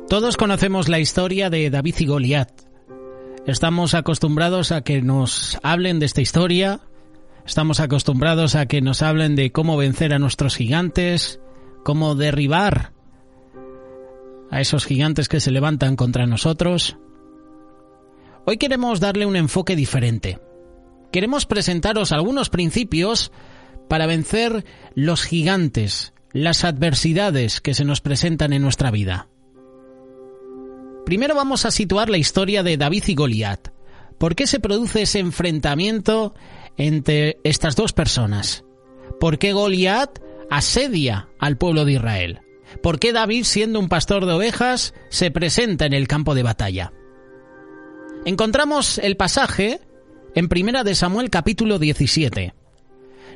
Todos conocemos la historia de David y Goliat. Estamos acostumbrados a que nos hablen de esta historia, estamos acostumbrados a que nos hablen de cómo vencer a nuestros gigantes, cómo derribar a esos gigantes que se levantan contra nosotros. Hoy queremos darle un enfoque diferente. Queremos presentaros algunos principios para vencer los gigantes, las adversidades que se nos presentan en nuestra vida. Primero vamos a situar la historia de David y Goliat. ¿Por qué se produce ese enfrentamiento entre estas dos personas? ¿Por qué Goliat asedia al pueblo de Israel? ¿Por qué David, siendo un pastor de ovejas, se presenta en el campo de batalla? Encontramos el pasaje en 1 de Samuel capítulo 17.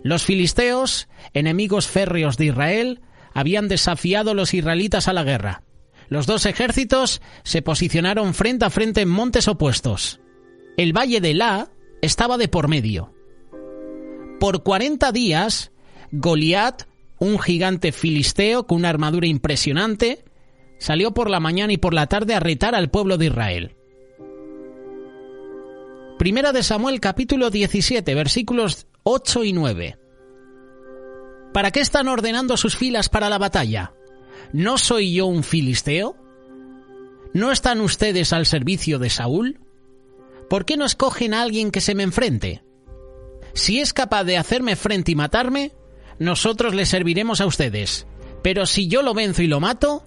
Los filisteos, enemigos férreos de Israel, habían desafiado a los israelitas a la guerra. Los dos ejércitos se posicionaron frente a frente en montes opuestos. El valle de Elá estaba de por medio. Por 40 días, Goliat, un gigante filisteo con una armadura impresionante, salió por la mañana y por la tarde a retar al pueblo de Israel. 1 de Samuel capítulo 17, versículos 8 y 9. ¿Para qué están ordenando sus filas para la batalla? ¿No soy yo un filisteo? ¿No están ustedes al servicio de Saúl? ¿Por qué no escogen a alguien que se me enfrente? Si es capaz de hacerme frente y matarme, nosotros les serviremos a ustedes. Pero si yo lo venzo y lo mato,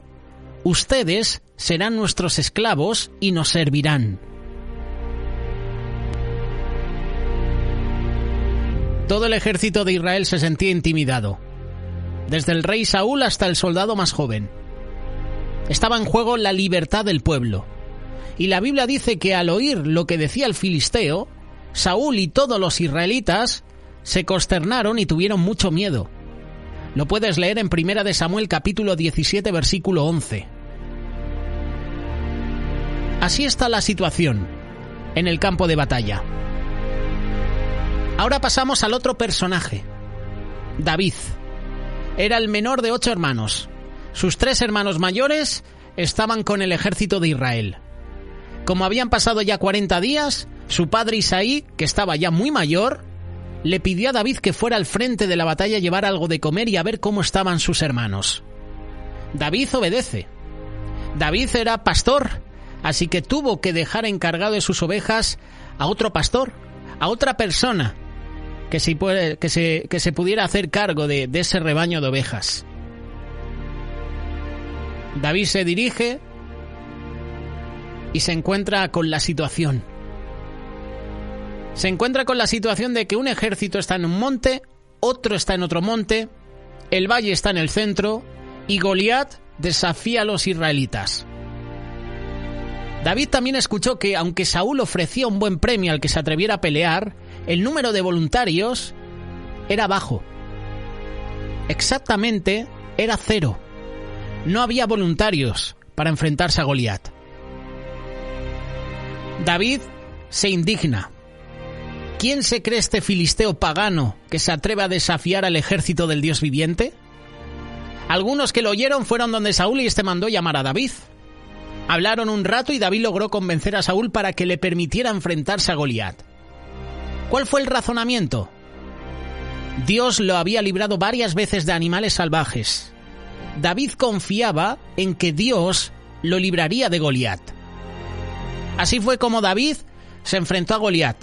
ustedes serán nuestros esclavos y nos servirán. Todo el ejército de Israel se sentía intimidado, desde el rey Saúl hasta el soldado más joven. Estaba en juego la libertad del pueblo. Y la Biblia dice que al oír lo que decía el filisteo, Saúl y todos los israelitas se consternaron y tuvieron mucho miedo. Lo puedes leer en 1 de Samuel capítulo 17, versículo 11. Así está la situación en el campo de batalla. Ahora pasamos al otro personaje, David. Era el menor de 8 hermanos. Sus 3 hermanos mayores estaban con el ejército de Israel. Como habían pasado ya 40 días, su padre Isaí, que estaba ya muy mayor, le pidió a David que fuera al frente de la batalla a llevar algo de comer y a ver cómo estaban sus hermanos. David obedece. David era pastor, así que tuvo que dejar encargado de sus ovejas a otro pastor, a otra persona que se pudiera hacer cargo de ese rebaño de ovejas. David se dirige y se encuentra con la situación. Se encuentra con la situación de que un ejército está en un monte, otro está en otro monte, el valle está en el centro y Goliat desafía a los israelitas. David también escuchó que, aunque Saúl ofrecía un buen premio al que se atreviera a pelear, el número de voluntarios era bajo. Exactamente, era 0. No había voluntarios para enfrentarse a Goliat. David se indigna. ¿Quién se cree este filisteo pagano que se atreve a desafiar al ejército del Dios viviente? Algunos que lo oyeron fueron donde Saúl y este mandó llamar a David. Hablaron un rato y David logró convencer a Saúl para que le permitiera enfrentarse a Goliat. ¿Cuál fue el razonamiento? Dios lo había librado varias veces de animales salvajes. David confiaba en que Dios lo libraría de Goliat. Así fue como David se enfrentó a Goliat.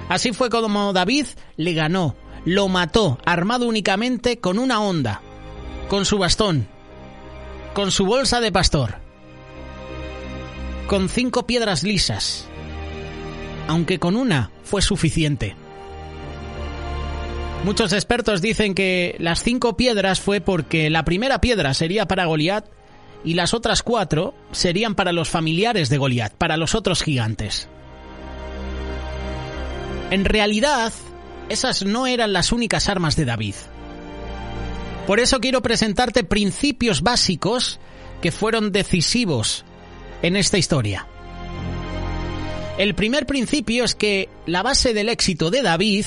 Así fue como David le ganó, lo mató, armado únicamente con una honda, con su bastón, con su bolsa de pastor, con 5 piedras lisas, aunque con una fue suficiente. Muchos expertos dicen que las 5 piedras fue porque la primera piedra sería para Goliat y las otras 4 serían para los familiares de Goliat, para los otros gigantes. En realidad, esas no eran las únicas armas de David. Por eso quiero presentarte principios básicos que fueron decisivos en esta historia. El primer principio es que la base del éxito de David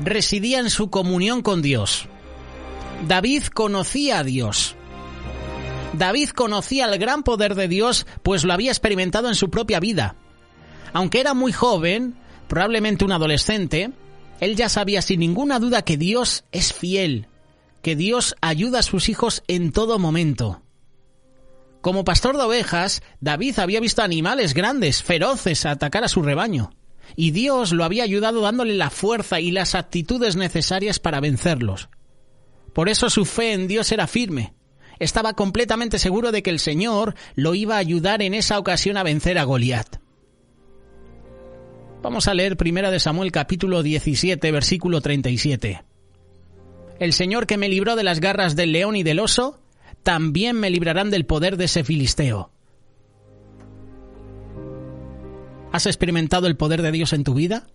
residía en su comunión con Dios. David conocía a Dios. David conocía el gran poder de Dios, pues lo había experimentado en su propia vida. Aunque era muy joven, probablemente un adolescente, él ya sabía sin ninguna duda que Dios es fiel, que Dios ayuda a sus hijos en todo momento. Como pastor de ovejas, David había visto animales grandes, feroces, atacar a su rebaño, y Dios lo había ayudado dándole la fuerza y las actitudes necesarias para vencerlos. Por eso su fe en Dios era firme. Estaba completamente seguro de que el Señor lo iba a ayudar en esa ocasión a vencer a Goliat. Vamos a leer 1 Samuel capítulo 17, versículo 37. El Señor que me libró de las garras del león y del oso, también me librarán del poder de ese filisteo. ¿Has experimentado el poder de Dios en tu vida?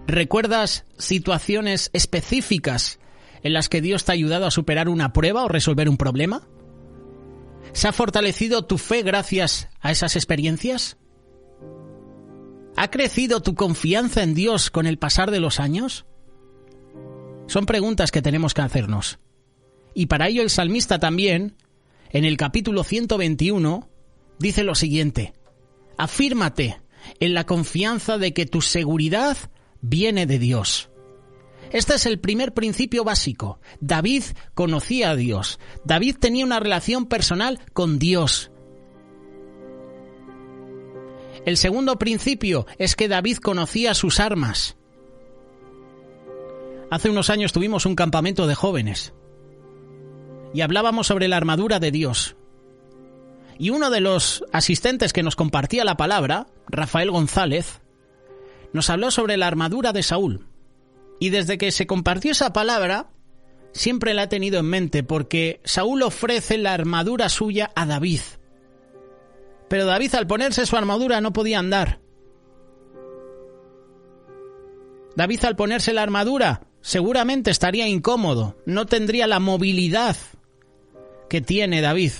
¿Recuerdas situaciones específicas en las que Dios te ha ayudado a superar una prueba o resolver un problema? ¿Se ha fortalecido tu fe gracias a esas experiencias? ¿Ha crecido tu confianza en Dios con el pasar de los años? Son preguntas que tenemos que hacernos. Y para ello el salmista también, en el capítulo 121, dice lo siguiente: afírmate en la confianza de que tu seguridad viene de Dios. Este es el primer principio básico. David conocía a Dios. David tenía una relación personal con Dios. El segundo principio es que David conocía sus armas. Hace unos años tuvimos un campamento de jóvenes y hablábamos sobre la armadura de Dios. Y uno de los asistentes que nos compartía la palabra, Rafael González, nos habló sobre la armadura de Saúl. Y desde que se compartió esa palabra, siempre la he tenido en mente, porque Saúl ofrece la armadura suya a David. Pero David, al ponerse su armadura, no podía andar. David, al ponerse la armadura, seguramente estaría incómodo, no tendría la movilidad que tiene David.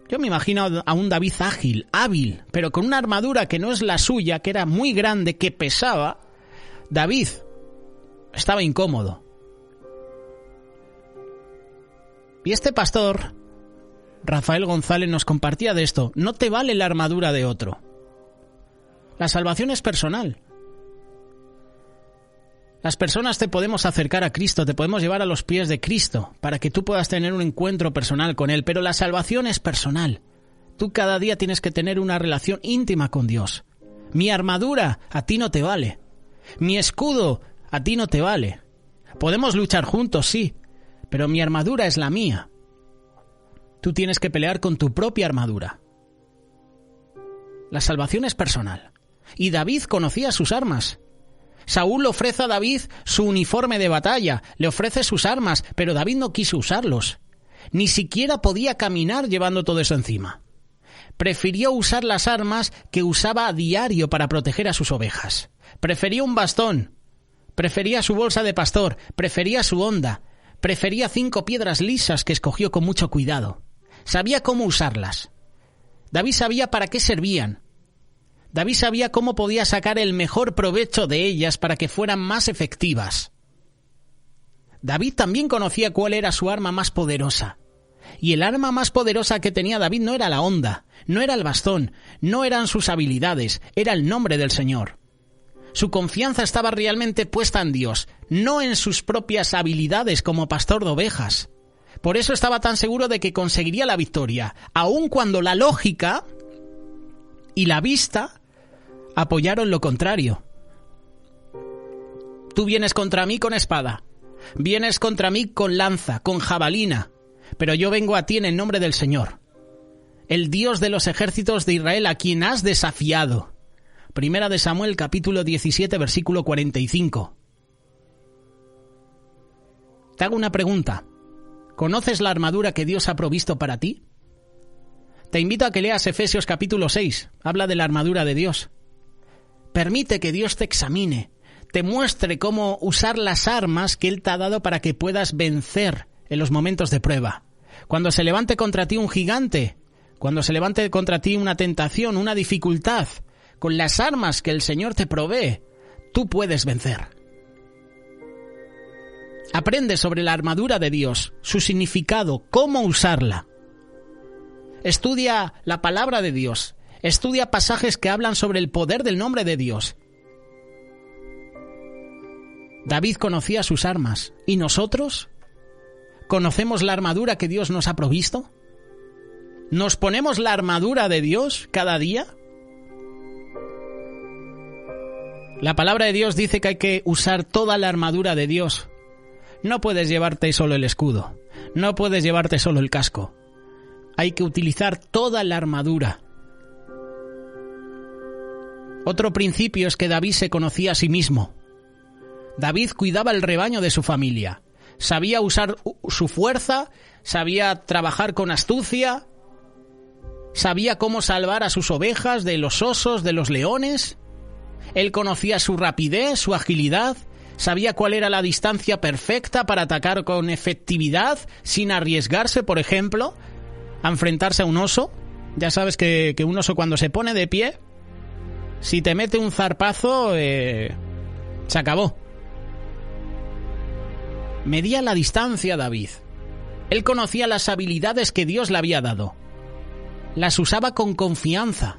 Yo me imagino a un David ágil, hábil, pero con una armadura que no es la suya, que era muy grande, que pesaba. David estaba incómodo. Y este pastor, Rafael González, nos compartía de esto. No te vale la armadura de otro. La salvación es personal. Las personas te podemos acercar a Cristo, te podemos llevar a los pies de Cristo para que tú puedas tener un encuentro personal con Él, pero la salvación es personal. Tú cada día tienes que tener una relación íntima con Dios. Mi armadura a ti no te vale. Mi escudo a ti no te vale. Podemos luchar juntos, sí, pero mi armadura es la mía. Tú tienes que pelear con tu propia armadura. La salvación es personal. Y David conocía sus armas. Saúl le ofrece a David su uniforme de batalla, le ofrece sus armas, pero David no quiso usarlos. Ni siquiera podía caminar llevando todo eso encima. Prefirió usar las armas que usaba a diario para proteger a sus ovejas. Prefería un bastón, prefería su bolsa de pastor, prefería su honda, prefería 5 piedras lisas que escogió con mucho cuidado. Sabía cómo usarlas. David sabía para qué servían. David sabía cómo podía sacar el mejor provecho de ellas para que fueran más efectivas. David también conocía cuál era su arma más poderosa. Y el arma más poderosa que tenía David no era la honda, no era el bastón, no eran sus habilidades, era el nombre del Señor. Su confianza estaba realmente puesta en Dios, no en sus propias habilidades como pastor de ovejas. Por eso estaba tan seguro de que conseguiría la victoria, aun cuando la lógica y la vista apoyaron lo contrario. Tú vienes contra mí con espada, vienes contra mí con lanza, con jabalina, pero yo vengo a ti en el nombre del Señor, el Dios de los ejércitos de Israel, a quien has desafiado. 1 Samuel capítulo 17, versículo 45. Te hago una pregunta. ¿Conoces la armadura que Dios ha provisto para ti? Te invito a que leas Efesios capítulo 6. Habla de la armadura de Dios. Permite que Dios te examine, te muestre cómo usar las armas que Él te ha dado para que puedas vencer en los momentos de prueba. Cuando se levante contra ti un gigante, cuando se levante contra ti una tentación, una dificultad, con las armas que el Señor te provee, tú puedes vencer. Aprende sobre la armadura de Dios, su significado, cómo usarla. Estudia la palabra de Dios. Estudia pasajes que hablan sobre el poder del nombre de Dios. David conocía sus armas. ¿Y nosotros? ¿Conocemos la armadura que Dios nos ha provisto? ¿Nos ponemos la armadura de Dios cada día? La palabra de Dios dice que hay que usar toda la armadura de Dios. No puedes llevarte solo el escudo. No puedes llevarte solo el casco. Hay que utilizar toda la armadura. Otro principio es que David se conocía a sí mismo. David cuidaba el rebaño de su familia. Sabía usar su fuerza, sabía trabajar con astucia, sabía cómo salvar a sus ovejas de los osos, de los leones. Él conocía su rapidez, su agilidad, sabía cuál era la distancia perfecta para atacar con efectividad, sin arriesgarse, por ejemplo, a enfrentarse a un oso. Ya sabes que un oso cuando se pone de pie, si te mete un zarpazo, se acabó. Medía la distancia David. Él conocía las habilidades que Dios le había dado. Las usaba con confianza.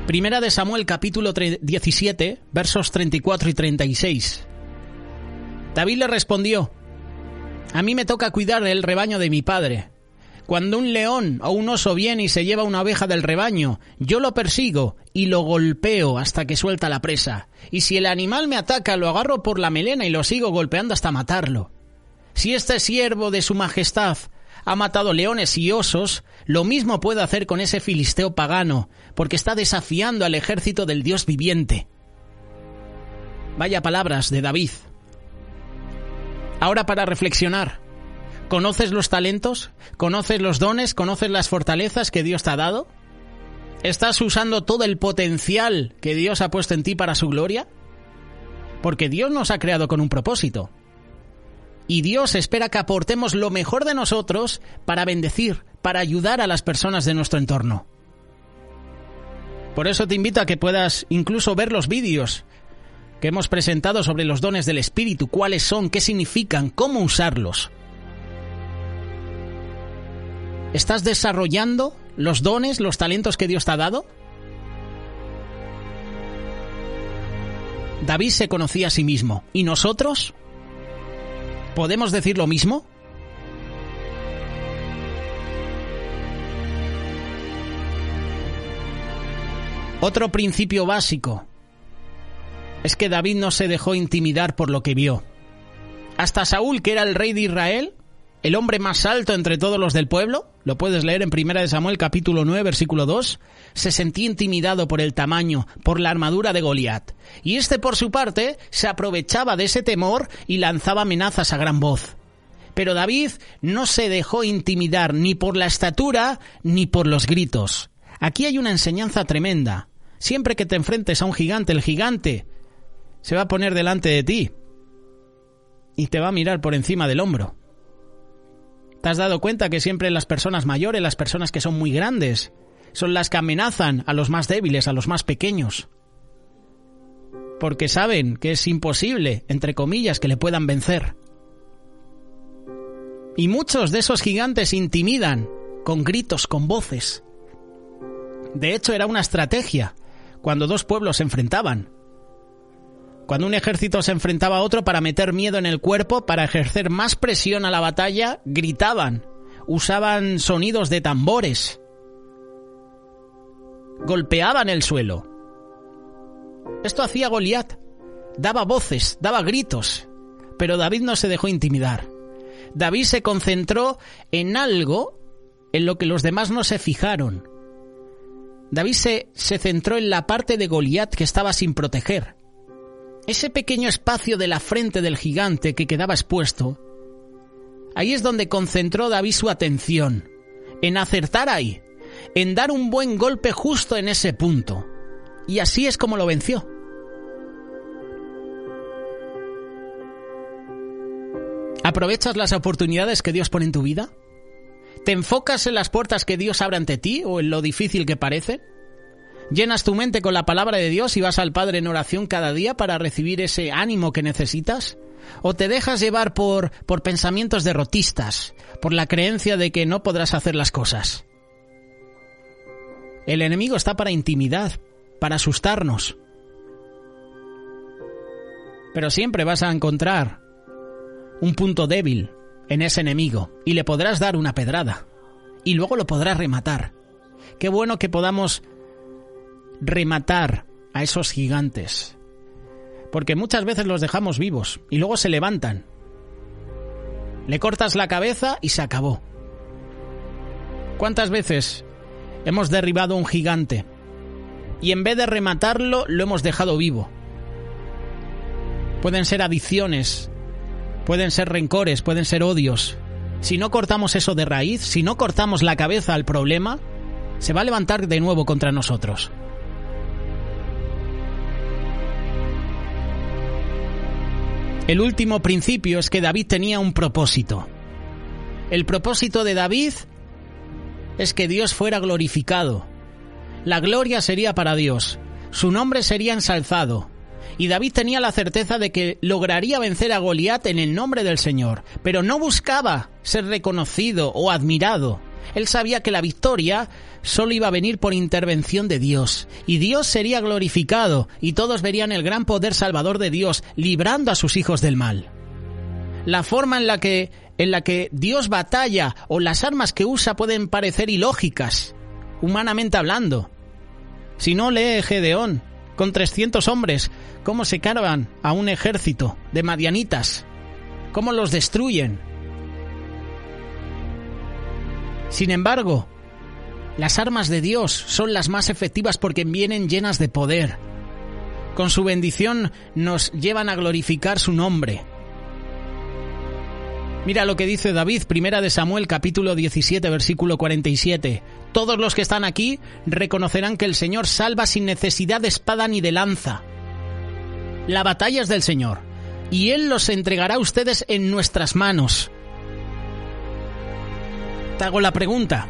Primera de Samuel, capítulo 17, versos 34 y 36. David le respondió: a mí me toca cuidar el rebaño de mi padre. Cuando un león o un oso viene y se lleva una oveja del rebaño, yo lo persigo y lo golpeo hasta que suelta la presa. Y si el animal me ataca, lo agarro por la melena y lo sigo golpeando hasta matarlo. Si este siervo de su majestad ha matado leones y osos, lo mismo puede hacer con ese filisteo pagano, porque está desafiando al ejército del Dios viviente. Vaya palabras de David. Ahora para reflexionar. ¿Conoces los talentos? ¿Conoces los dones? ¿Conoces las fortalezas que Dios te ha dado? ¿Estás usando todo el potencial que Dios ha puesto en ti para su gloria? Porque Dios nos ha creado con un propósito. Y Dios espera que aportemos lo mejor de nosotros para bendecir, para ayudar a las personas de nuestro entorno. Por eso te invito a que puedas incluso ver los vídeos que hemos presentado sobre los dones del Espíritu, cuáles son, qué significan, cómo usarlos. ¿Estás desarrollando los dones, los talentos que Dios te ha dado? David se conocía a sí mismo. ¿Y nosotros? ¿Podemos decir lo mismo? Otro principio básico es que David no se dejó intimidar por lo que vio. Hasta Saúl, que era el rey de Israel, el hombre más alto entre todos los del pueblo, lo puedes leer en 1 Samuel capítulo 9, versículo 2, se sentía intimidado por el tamaño, por la armadura de Goliat. Y este, por su parte, se aprovechaba de ese temor y lanzaba amenazas a gran voz. Pero David no se dejó intimidar ni por la estatura ni por los gritos. Aquí hay una enseñanza tremenda. Siempre que te enfrentes a un gigante, el gigante se va a poner delante de ti y te va a mirar por encima del hombro. ¿Te has dado cuenta que siempre las personas mayores, las personas que son muy grandes, son las que amenazan a los más débiles, a los más pequeños? Porque saben que es imposible, entre comillas, que le puedan vencer. Y muchos de esos gigantes intimidan con gritos, con voces. De hecho, era una estrategia cuando dos pueblos se enfrentaban. Cuando un ejército se enfrentaba a otro para meter miedo en el cuerpo, para ejercer más presión a la batalla, gritaban, usaban sonidos de tambores, golpeaban el suelo. Esto hacía Goliat, daba voces, daba gritos, pero David no se dejó intimidar. David se concentró en algo en lo que los demás no se fijaron. David se centró en la parte de Goliat que estaba sin proteger. Ese pequeño espacio de la frente del gigante que quedaba expuesto, ahí es donde concentró David su atención, en acertar ahí, en dar un buen golpe justo en ese punto. Y así es como lo venció. ¿Aprovechas las oportunidades que Dios pone en tu vida? ¿Te enfocas en las puertas que Dios abre ante ti o en lo difícil que parece? ¿Llenas tu mente con la palabra de Dios y vas al Padre en oración cada día para recibir ese ánimo que necesitas? ¿O te dejas llevar por pensamientos derrotistas, por la creencia de que no podrás hacer las cosas? El enemigo está para intimidar, para asustarnos. Pero siempre vas a encontrar un punto débil en ese enemigo y le podrás dar una pedrada y luego lo podrás rematar. Qué bueno que podamos rematar a esos gigantes, porque muchas veces los dejamos vivos y luego se levantan. Le cortas la cabeza y se acabó. ¿Cuántas veces hemos derribado un gigante y en vez de rematarlo lo hemos dejado vivo? Pueden ser adicciones, pueden ser rencores, pueden ser odios. Si no cortamos eso de raíz, si no cortamos la cabeza al problema, se va a levantar de nuevo contra nosotros. El último principio es que David tenía un propósito. El propósito de David es que Dios fuera glorificado. La gloria sería para Dios, su nombre sería ensalzado. Y David tenía la certeza de que lograría vencer a Goliat en el nombre del Señor, pero no buscaba ser reconocido o admirado. Él sabía que la victoria solo iba a venir por intervención de Dios, y Dios sería glorificado, y todos verían el gran poder salvador de Dios, librando a sus hijos del mal. La forma en la que Dios batalla o las armas que usa pueden parecer ilógicas, humanamente hablando. Si no, lee Gedeón, con 300 hombres, cómo se cargan a un ejército de madianitas, cómo los destruyen. Sin embargo, las armas de Dios son las más efectivas porque vienen llenas de poder. Con su bendición nos llevan a glorificar su nombre. Mira lo que dice David, 1 Samuel capítulo 17, versículo 47. Todos los que están aquí reconocerán que el Señor salva sin necesidad de espada ni de lanza. La batalla es del Señor, y Él los entregará a ustedes en nuestras manos. Te hago la pregunta: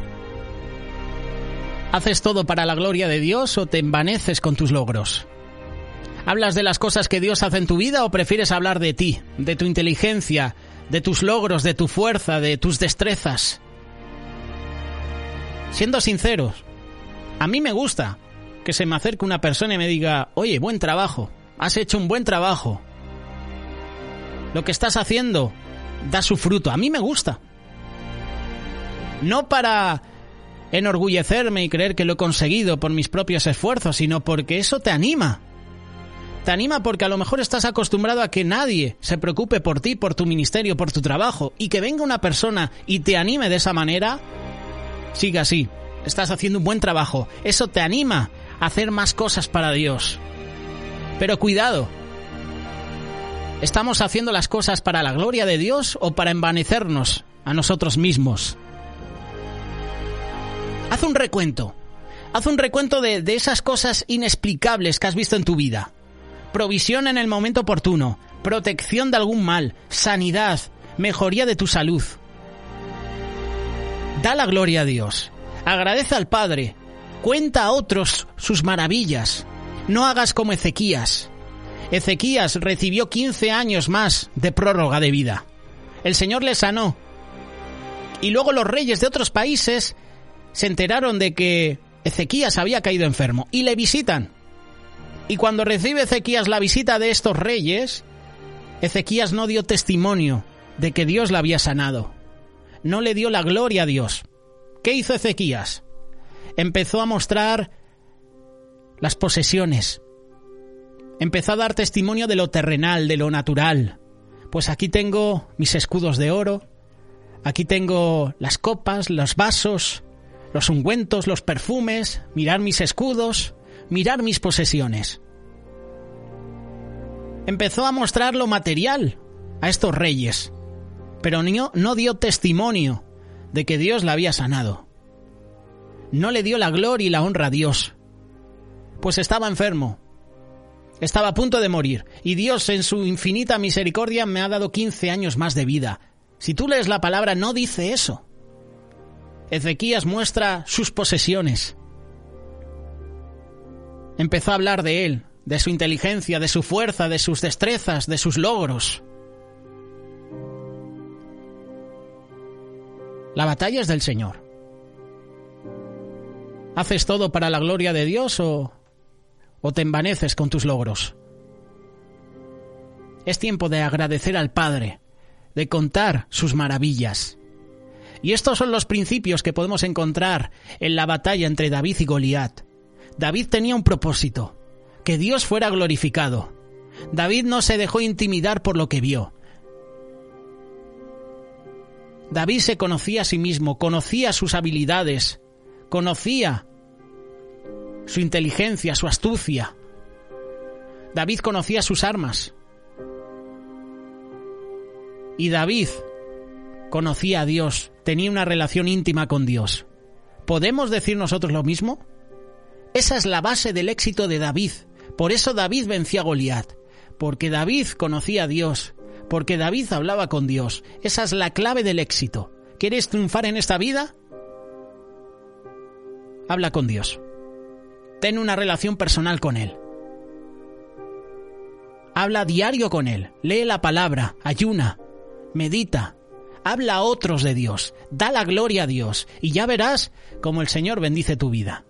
¿haces todo para la gloria de Dios o te envaneces con tus logros? ¿Hablas de las cosas que Dios hace en tu vida o prefieres hablar de ti, de tu inteligencia, de tus logros, de tu fuerza, de tus destrezas? Siendo sinceros, a mí me gusta que se me acerque una persona y me diga: oye, buen trabajo, has hecho un buen trabajo, lo que estás haciendo da su fruto. A mí me gusta. No para enorgullecerme y creer que lo he conseguido por mis propios esfuerzos, sino porque eso te anima. Te anima porque a lo mejor estás acostumbrado a que nadie se preocupe por ti, por tu ministerio, por tu trabajo, y que venga una persona y te anime de esa manera. Sigue así, estás haciendo un buen trabajo. Eso te anima a hacer más cosas para Dios. Pero cuidado, ¿estamos haciendo las cosas para la gloria de Dios o para envanecernos a nosotros mismos? Haz un recuento de esas cosas inexplicables que has visto en tu vida. Provisión en el momento oportuno, protección de algún mal, sanidad, mejoría de tu salud. Da la gloria a Dios, agradece al Padre, cuenta a otros sus maravillas. No hagas como Ezequías. Ezequías recibió 15 años más de prórroga de vida. El Señor le sanó. Y luego los reyes de otros países se enteraron de que Ezequías había caído enfermo y le visitan. Y cuando recibe Ezequías la visita de estos reyes, Ezequías no dio testimonio de que Dios la había sanado. No le dio la gloria a Dios. ¿Qué hizo Ezequías? Empezó a mostrar las posesiones. Empezó a dar testimonio de lo terrenal, de lo natural. Pues aquí tengo mis escudos de oro, aquí tengo las copas, los vasos, los ungüentos, los perfumes, mirad mis escudos, mirad mis posesiones. Empezó a mostrar lo material a estos reyes, pero no dio testimonio de que Dios la había sanado. No le dio la gloria y la honra a Dios, pues estaba enfermo, estaba a punto de morir, y Dios en su infinita misericordia me ha dado 15 años más de vida. Si tú lees la palabra, no dice eso. Ezequías muestra sus posesiones. Empezó a hablar de él, de su inteligencia, de su fuerza, de sus destrezas, de sus logros. La batalla es del Señor. ¿Haces todo para la gloria de Dios o te envaneces con tus logros? Es tiempo de agradecer al Padre, de contar sus maravillas. Y estos son los principios que podemos encontrar en la batalla entre David y Goliat. David tenía un propósito, que Dios fuera glorificado. David no se dejó intimidar por lo que vio. David se conocía a sí mismo, conocía sus habilidades, conocía su inteligencia, su astucia. David conocía sus armas. Y David conocía a Dios, tenía una relación íntima con Dios. ¿Podemos decir nosotros lo mismo? Esa es la base del éxito de David. Por eso David venció a Goliat, porque David conocía a Dios, porque David hablaba con Dios. Esa es la clave del éxito. ¿Quieres triunfar en esta vida? Habla con Dios. Ten una relación personal con Él. Habla diario con Él. Lee la palabra, ayuna, medita. Habla a otros de Dios. Da la gloria a Dios. Y ya verás cómo el Señor bendice tu vida.